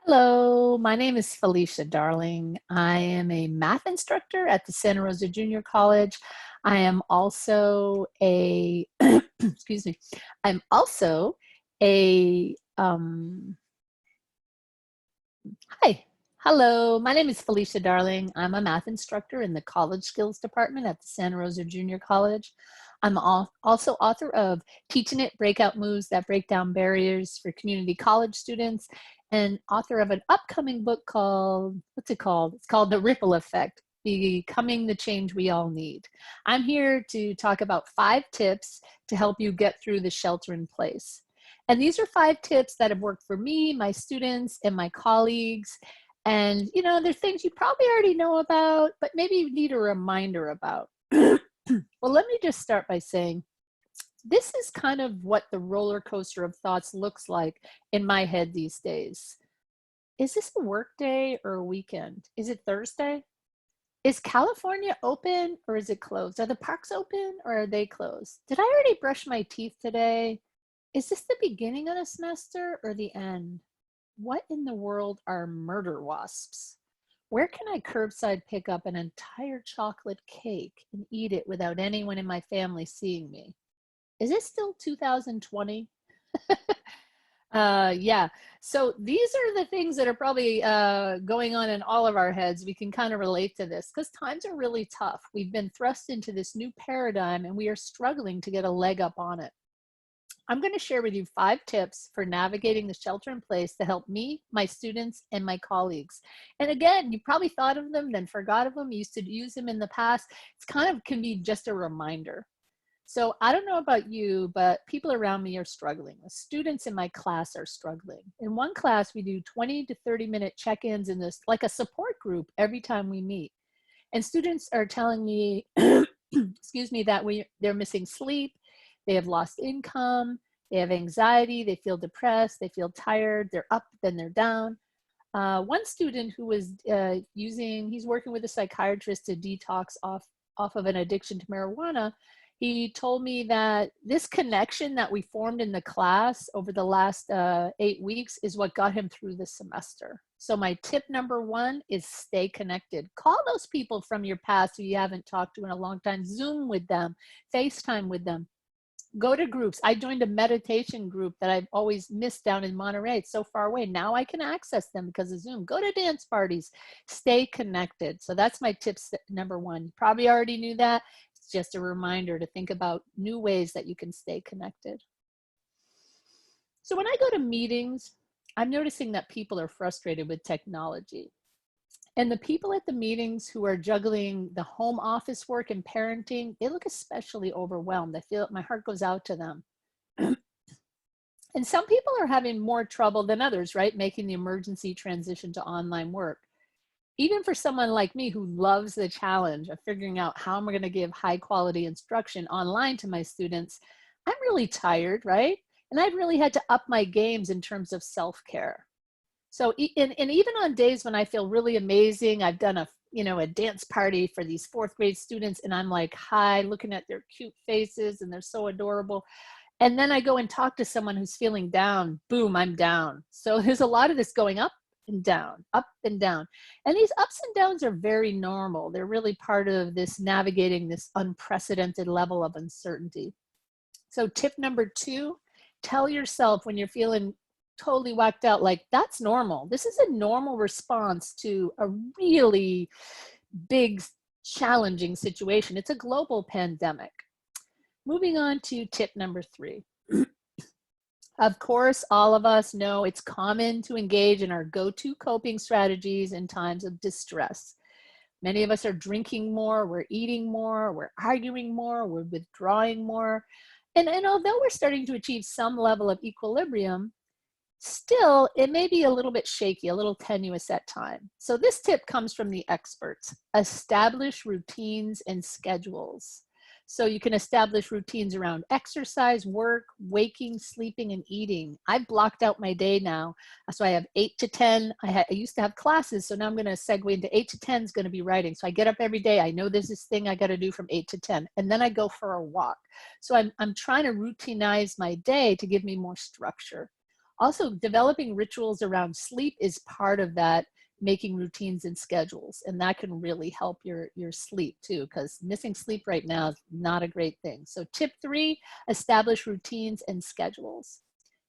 Hello, my name is Felicia Darling. I am a math instructor at the Santa Rosa Junior College. I am also a, excuse me, I'm also a, hi, hello, my name is Felicia Darling. I'm a math instructor in the College Skills Department at the Santa Rosa Junior College. I'm also author of Teaching It, Breakout Moves That Break Down Barriers for Community College Students, and author of an upcoming book called, what's it called? It's called The Ripple Effect, Becoming the Change We All Need. I'm here to talk about 5 tips to help you get through the shelter in place. And these are 5 tips that have worked for me, my students, and my colleagues. And, you know, they're things you probably already know about, but maybe you need a reminder about. Well, let me just start by saying, this is kind of what the roller coaster of thoughts looks like in my head these days. Is this a work day or a weekend? Is it Thursday? Is California open or is it closed? Are the parks open or are they closed? Did I already brush my teeth today? Is this the beginning of the semester or the end? What in the world are murder wasps? Where can I curbside pick up an entire chocolate cake and eat it without anyone in my family seeing me? Is it still 2020? Yeah, so these are the things that are probably going on in all of our heads. We can kind of relate to this because times are really tough. We've been thrust into this new paradigm and we are struggling to get a leg up on it. I'm going to share with you 5 tips for navigating the shelter in place to help me, my students, and my colleagues. And again, you probably thought of them, then forgot of them, used to use them in the past. It's kind of can be just a reminder. So I don't know about you, but people around me are struggling. The students in my class are struggling. In one class, we do 20 to 30-minute check-ins in this, like a support group every time we meet. And students are telling me, excuse me, that they're missing sleep, they have lost income, they have anxiety, they feel depressed, they feel tired, they're up, then they're down. One student who was he's working with a psychiatrist to detox off of an addiction to marijuana. He told me that this connection that we formed in the class over the last 8 weeks is what got him through the semester. So my tip number 1 is stay connected. Call those people from your past who you haven't talked to in a long time. Zoom with them, FaceTime with them. Go to groups. I joined a meditation group that I've always missed down in Monterey. It's so far away. Now I can access them because of Zoom. Go to dance parties. Stay connected. So that's my tips number 1. You probably already knew that. It's just a reminder to think about new ways that you can stay connected. So when I go to meetings, I'm noticing that people are frustrated with technology. And the people at the meetings who are juggling the home office work and parenting, they look especially overwhelmed. I feel my heart goes out to them. And some people are having more trouble than others, right? Making the emergency transition to online work. Even for someone like me who loves the challenge of figuring out how I'm going to give high quality instruction online to my students, I'm really tired, right? And I've really had to up my games in terms of self-care. So, and even on days when I feel really amazing, I've done a dance party for these 4th grade students and I'm like, hi, looking at their cute faces and they're so adorable. And then I go and talk to someone who's feeling down, boom, I'm down. So there's a lot of this going up and down, up and down. And these ups and downs are very normal. They're really part of this navigating this unprecedented level of uncertainty. So tip number 2, tell yourself when you're feeling totally whacked out, like that's normal. This is a normal response to a really big, challenging situation. It's a global pandemic. Moving on to tip number 3. Of course, all of us know it's common to engage in our go-to coping strategies in times of distress. Many of us are drinking more, we're eating more, we're arguing more, we're withdrawing more. And although we're starting to achieve some level of equilibrium, still, it may be a little bit shaky, a little tenuous at times. So this tip comes from the experts. Establish routines and schedules. So you can establish routines around exercise, work, waking, sleeping, and eating. I've blocked out my day now. So I have 8 to 10. I used to have classes, so now I'm going to segue into 8 to 10 is going to be writing. So I get up every day. I know there's this thing I got to do from 8 to 10, and then I go for a walk. So I'm trying to routinize my day to give me more structure. Also, developing rituals around sleep is part of that, making routines and schedules, and that can really help your sleep too, because missing sleep right now is not a great thing. So tip 3, establish routines and schedules.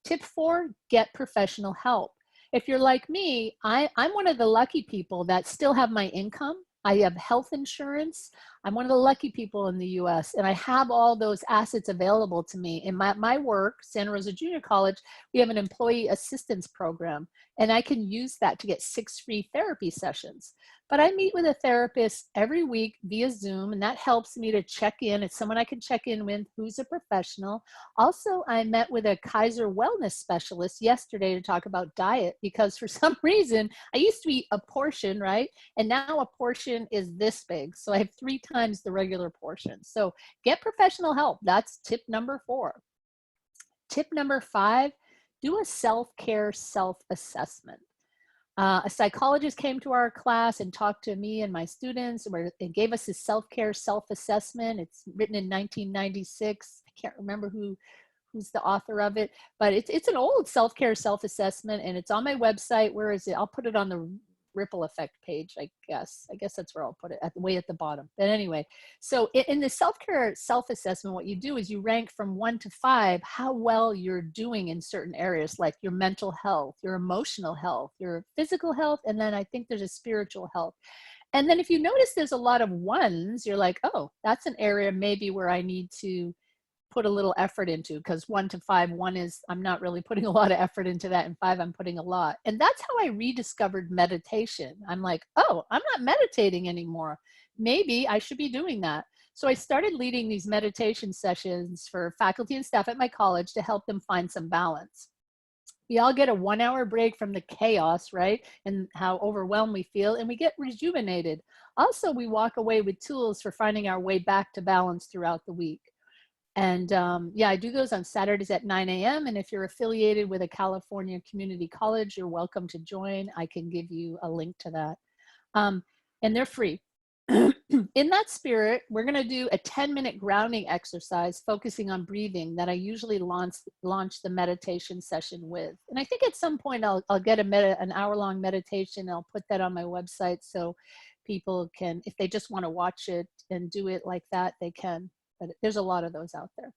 Tip 4, get professional help. If you're like me, I'm one of the lucky people that still have my income. I have health insurance. I'm one of the lucky people in the US, and I have all those assets available to me. In my work, Santa Rosa Junior College, we have an employee assistance program, and I can use that to get 6 free therapy sessions. But I meet with a therapist every week via Zoom, and that helps me to check in. It's someone I can check in with who's a professional. Also, I met with a Kaiser wellness specialist yesterday to talk about diet, because for some reason, I used to eat a portion, right? And now a portion is this big. So I have 3 times the regular portion. So get professional help. That's tip number 4. Tip number 5, do a self-care self-assessment. A psychologist came to our class and talked to me and my students, where it gave us a self-care self-assessment. It's written in 1996. I can't remember who's the author of it, but it's an old self-care self-assessment, and it's on my website. Where is it? I'll put it on the ripple effect page, I guess. That's where I'll put it, way at the bottom. But anyway, so in the self-care self-assessment, what you do is you rank from 1 to 5 how well you're doing in certain areas, like your mental health, your emotional health, your physical health, and then I think there's a spiritual health. And then if you notice there's a lot of 1s, you're like, oh, that's an area maybe where I need to put a little effort into, because 1 to 5, 1 is I'm not really putting a lot of effort into that, and 5 I'm putting a lot. And that's how I rediscovered meditation. I'm like, oh, I'm not meditating anymore. Maybe I should be doing that. So I started leading these meditation sessions for faculty and staff at my college to help them find some balance. We all get a 1-hour break from the chaos, right? And how overwhelmed we feel, and we get rejuvenated. Also, we walk away with tools for finding our way back to balance throughout the week. And yeah, I do those on Saturdays at 9 a.m. And if you're affiliated with a California community college, you're welcome to join. I can give you a link to that. And they're free. In that spirit, we're going to do a 10-minute grounding exercise focusing on breathing that I usually launch the meditation session with. And I think at some point I'll get an hour-long meditation. I'll put that on my website so people can, if they just want to watch it and do it like that, they can. But there's a lot of those out there.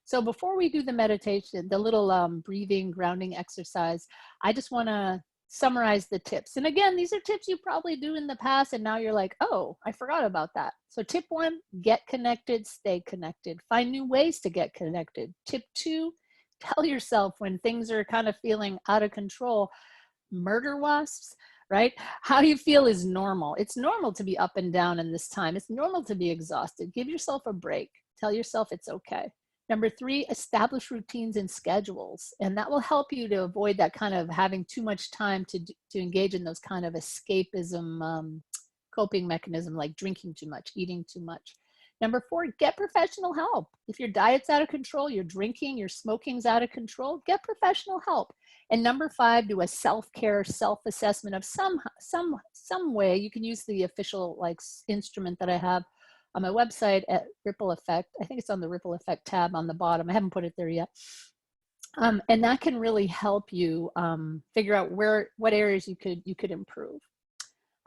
So before we do the meditation, the little breathing, grounding exercise, I just want to summarize the tips. And again, these are tips you probably do in the past, and now you're like, oh, I forgot about that. So tip 1, get connected, stay connected. Find new ways to get connected. Tip 2, tell yourself when things are kind of feeling out of control. Murder wasps, right? How you feel is normal. It's normal to be up and down in this time. It's normal to be exhausted. Give yourself a break. Tell yourself it's okay. Number 3, establish routines and schedules. And that will help you to avoid that kind of having too much time to engage in those kind of escapism coping mechanism, like drinking too much, eating too much. Number 4, get professional help. If your diet's out of control, your drinking, your smoking's out of control, get professional help. And number 5, do a self-care self-assessment of some way. You can use the official instrument that I have on my website at Ripple Effect. I think it's on the Ripple Effect tab on the bottom. I haven't put it there yet. And that can really help you figure out what areas you could improve.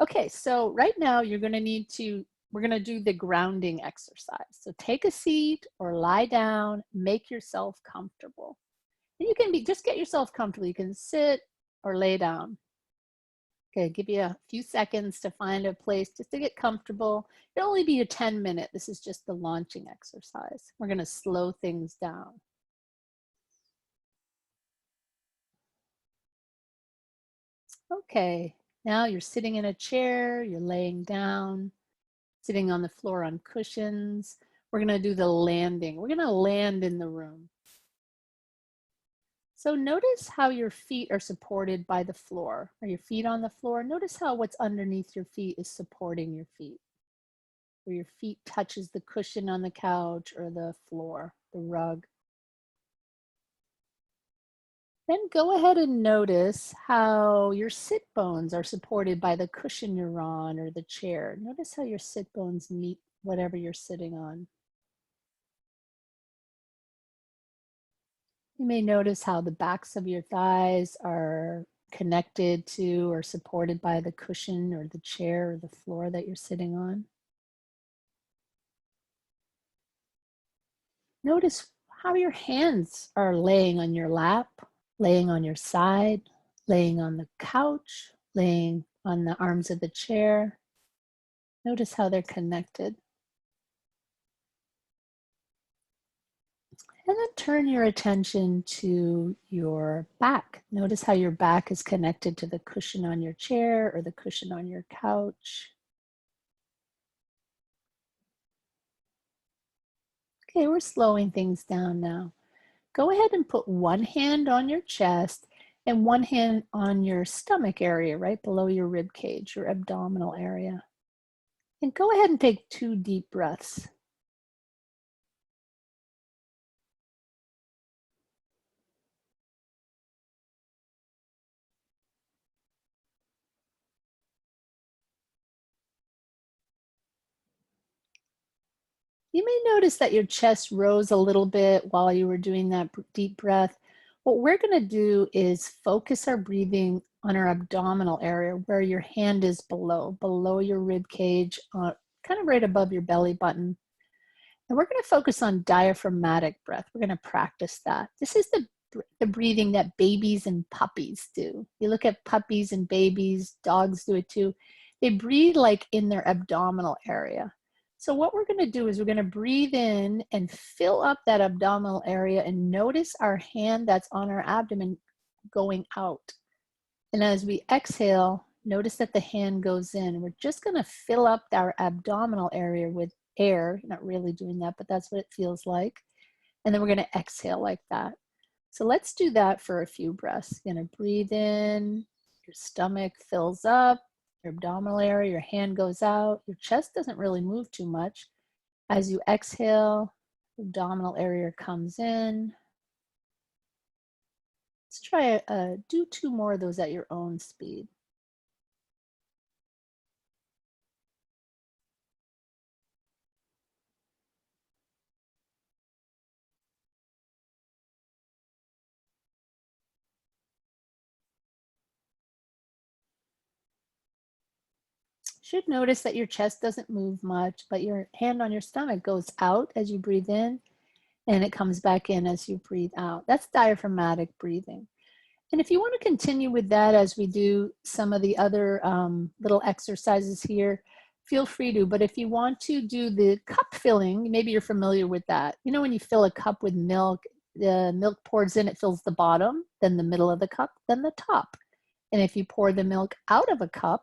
Okay, so right now we're going to do the grounding exercise. So take a seat or lie down, make yourself comfortable. And you can just get yourself comfortable. You can sit or lay down. Okay, give you a few seconds to find a place just to get comfortable. It'll only be a 10-minute. This is just the launching exercise. We're going to slow things down. Okay, now you're sitting in a chair, you're laying down, sitting on the floor on cushions. We're going to do the landing. We're going to land in the room. So notice how your feet are supported by the floor. Are your feet on the floor? Notice how what's underneath your feet is supporting your feet. Where your feet touches the cushion on the couch or the floor, the rug. Then go ahead and notice how your sit bones are supported by the cushion you're on or the chair. Notice how your sit bones meet whatever you're sitting on. You may notice how the backs of your thighs are connected to or supported by the cushion or the chair or the floor that you're sitting on. Notice how your hands are laying on your lap, laying on your side, laying on the couch, laying on the arms of the chair. Notice how they're connected. And then turn your attention to your back. Notice how your back is connected to the cushion on your chair or the cushion on your couch. Okay, we're slowing things down now. Go ahead and put one hand on your chest and one hand on your stomach area, right below your rib cage, your abdominal area. And go ahead and take 2 deep breaths. You may notice that your chest rose a little bit while you were doing that deep breath. What we're going to do is focus our breathing on our abdominal area where your hand is below your rib cage, kind of right above your belly button. And we're going to focus on diaphragmatic breath. We're going to practice that. This is the breathing that babies and puppies do. You look at puppies and babies, dogs do it too. They breathe like in their abdominal area. So what we're going to do is we're going to breathe in and fill up that abdominal area and notice our hand that's on our abdomen going out. And as we exhale, notice that the hand goes in. We're just going to fill up our abdominal area with air. You're not really doing that, but that's what it feels like. And then we're going to exhale like that. So let's do that for a few breaths. You're going to breathe in, your stomach fills up, your abdominal area, your hand goes out, your chest doesn't really move too much. As you exhale, the abdominal area comes in. Let's try do 2 more of those at your own speed. Should notice that your chest doesn't move much, but your hand on your stomach goes out as you breathe in, and it comes back in as you breathe out. That's diaphragmatic breathing. And if you want to continue with that as we do some of the other little exercises here, feel free to. But if you want to do the cup filling, maybe you're familiar with that. You know, when you fill a cup with milk, the milk pours in, it fills the bottom, then the middle of the cup, then the top. And if you pour the milk out of a cup,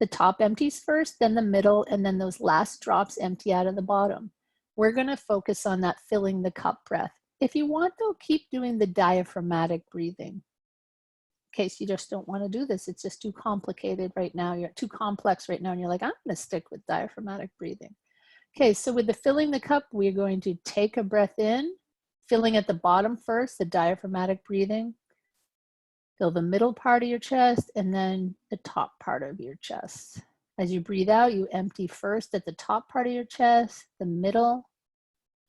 the top empties first, then the middle, and then those last drops empty out of the bottom. We're going to focus on that filling the cup breath. If you want, though, keep doing the diaphragmatic breathing. In case you just don't want to do this, it's just too complicated right now. You're too complex right now, and you're like, I'm going to stick with diaphragmatic breathing. Okay, so with the filling the cup, we're going to take a breath in, filling at the bottom first, the diaphragmatic breathing. Fill the middle part of your chest and then the top part of your chest. As you breathe out, you empty first at the top part of your chest, the middle,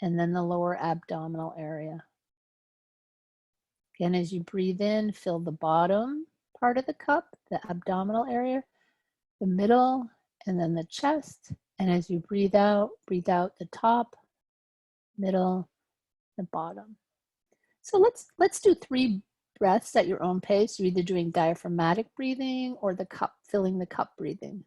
and then the lower abdominal area. Again, as you breathe in, fill the bottom part of the cup, the abdominal area, the middle, and then the chest. And as you breathe out the top, middle, the bottom. So let's do 3 breaths at your own pace. You're either doing diaphragmatic breathing or the cup, filling the cup breathing.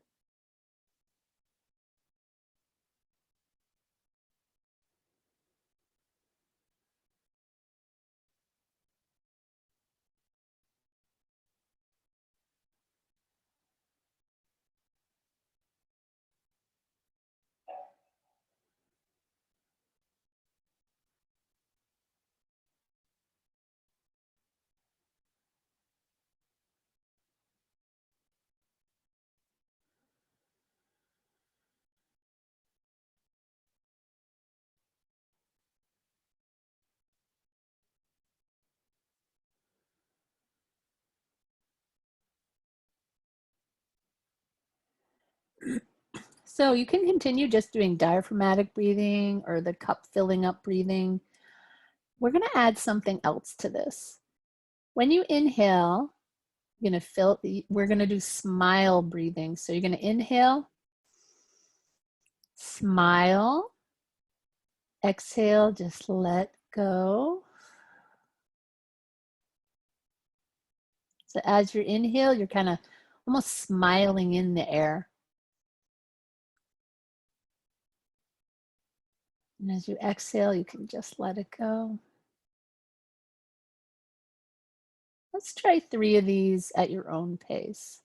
So you can continue just doing diaphragmatic breathing or the cup filling up breathing. We're going to add something else to this. When you inhale, you're going to we're going to do smile breathing. So you're going to inhale, smile, exhale, just let go. So as you inhale, you're kind of almost smiling in the air. And as you exhale, you can just let it go. Let's try 3 of these at your own pace.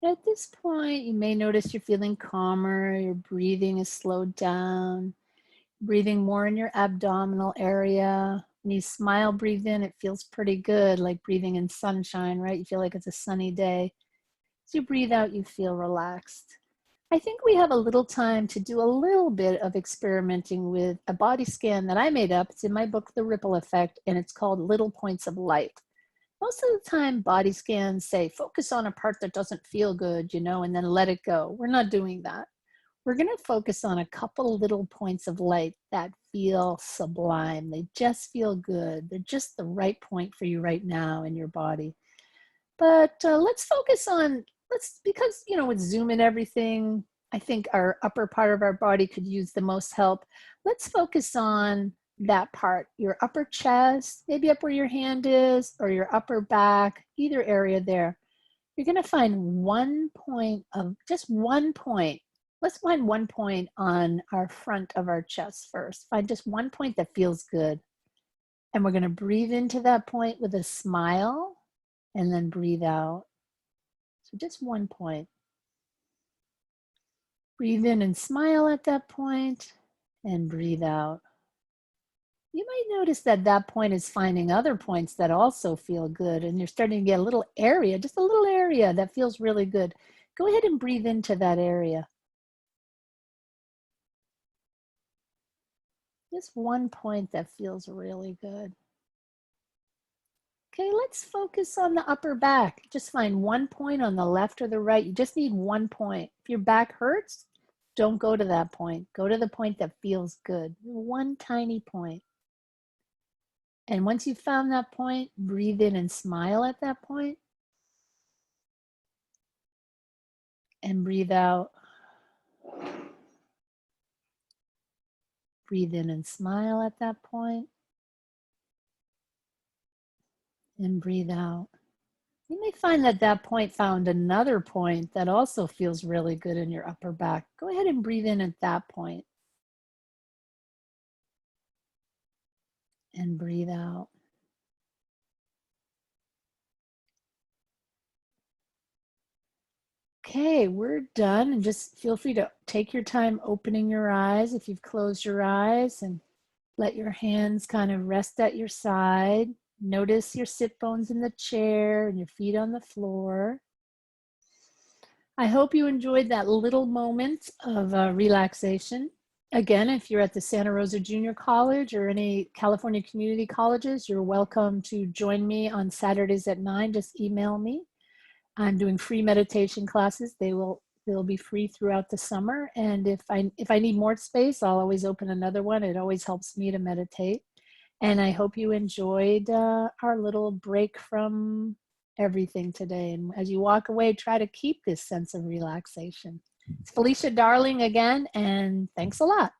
At this point, you may notice you're feeling calmer, your breathing is slowed down, breathing more in your abdominal area. When you smile, breathe in, it feels pretty good, like breathing in sunshine, right? You feel like it's a sunny day. As you breathe out, you feel relaxed. I think we have a little time to do a little bit of experimenting with a body scan that I made up. It's in my book, The Ripple Effect, and it's called Little Points of Light. Most of the time, body scans say, focus on a part that doesn't feel good, you know, and then let it go. We're not doing that. We're going to focus on a couple little points of light that feel sublime. They just feel good. They're just the right point for you right now in your body. But let's focus on, because, you know, with Zoom and everything, I think our upper part of our body could use the most help. Let's focus on that part, your upper chest, maybe up where your hand is, or your upper back, either area there. You're going to find one point of, just one point. Let's find one point on our front of our chest first. Find just one point that feels good. And we're going to breathe into that point with a smile and then breathe out. So just one point. Breathe in and smile at that point and breathe out. You might notice that that point is finding other points that also feel good, and you're starting to get a little area, just a little area that feels really good. Go ahead and breathe into that area. Just one point that feels really good. Okay, let's focus on the upper back. Just find one point on the left or the right. You just need one point. If your back hurts, don't go to that point. Go to the point that feels good. One tiny point. And once you've found that point, breathe in and smile at that point. And breathe out. Breathe in and smile at that point. And breathe out. You may find that that point found another point that also feels really good in your upper back. Go ahead and breathe in at that point. And breathe out. Okay, we're done. And just feel free to take your time opening your eyes if you've closed your eyes, and let your hands kind of rest at your side. Notice your sit bones in the chair and your feet on the floor. I hope you enjoyed that little moment of relaxation. Again, if you're at the Santa Rosa Junior College or any California community colleges, you're welcome to join me on Saturdays at 9. Just email me. I'm doing free meditation classes. They'll be free throughout the summer. And if I need more space, I'll always open another one. It always helps me to meditate. And I hope you enjoyed our little break from everything today. And as you walk away, try to keep this sense of relaxation. It's Felicia Darling again, and thanks a lot.